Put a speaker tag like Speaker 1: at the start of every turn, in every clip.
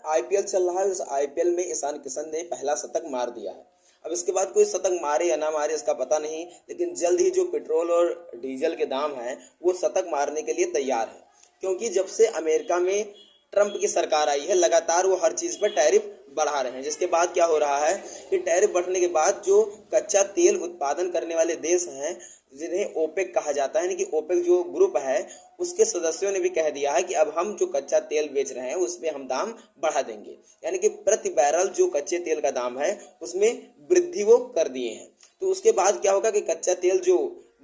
Speaker 1: IPL चल रहा है, उस आईपीएल में ईशान किशन ने पहला शतक मार दिया है। अब इसके बाद कोई शतक मारे या ना मारे इसका पता नहीं, लेकिन जल्द ही जो पेट्रोल और डीजल के दाम हैं वो शतक मारने के लिए तैयार है। क्योंकि जब से अमेरिका में ट्रंप की सरकार आई है, लगातार वो हर चीज़ पर टैरिफ बढ़ा रहे हैं, जिसके बाद क्या हो रहा है कि टैरिफ बढ़ने के बाद जो कच्चा तेल उत्पादन करने वाले देश हैं, जिन्हें ओपेक कहा जाता है, यानी कि ओपेक जो ग्रुप है उसके सदस्यों ने भी कह दिया है कि अब हम जो कच्चा तेल बेच रहे हैं उसमें हम दाम बढ़ा देंगे, यानी कि प्रति बैरल जो कच्चे तेल का दाम है उसमें वृद्धि वो कर दिए हैं। तो उसके बाद क्या होगा कि कच्चा तेल जो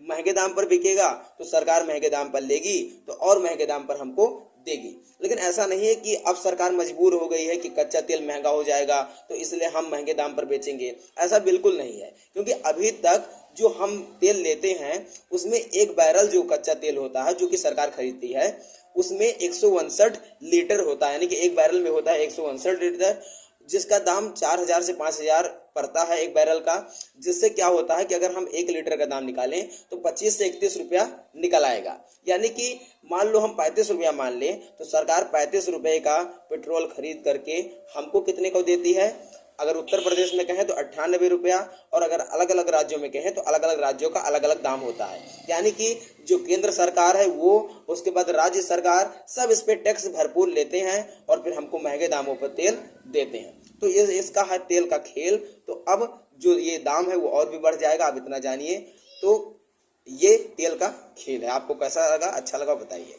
Speaker 1: महंगे दाम पर बिकेगा तो सरकार महंगे दाम पर लेगी तो और महंगे दाम पर हमको देगी। लेकिन ऐसा नहीं है कि अब सरकार मजबूर हो गई है कि कच्चा तेल महंगा हो जाएगा तो इसलिए हम महंगे दाम पर बेचेंगे, ऐसा बिल्कुल नहीं है। क्योंकि अभी तक जो हम तेल लेते हैं उसमें एक बैरल जो कच्चा तेल होता है जो कि सरकार खरीदती है उसमें 159 लीटर होता है, यानी कि एक बैरल में होता है 159 लीटर, जिसका दाम 4,000 से 5,000 पड़ता है एक बैरल का। जिससे क्या होता है कि अगर हम 1 लीटर का दाम निकालें तो 25 से 31 रुपया निकल आएगा। यानी कि मान लो हम 35 रुपया मान लें तो सरकार 35 रुपये का पेट्रोल खरीद करके हमको कितने को देती है। अगर उत्तर प्रदेश में कहें तो 98 रुपया, और अगर अलग अलग राज्यों में कहें तो अलग अलग राज्यों का अलग अलग दाम होता है। यानी कि जो केंद्र सरकार है वो, उसके बाद राज्य सरकार, सब इस पे टैक्स भरपूर लेते हैं और फिर हमको महंगे दामों पर तेल देते हैं। तो ये इसका है तेल का खेल। तो अब जो ये दाम है वो और भी बढ़ जाएगा, आप इतना जानिए। तो ये तेल का खेल है। आपको कैसा लगा, अच्छा लगा बताइए।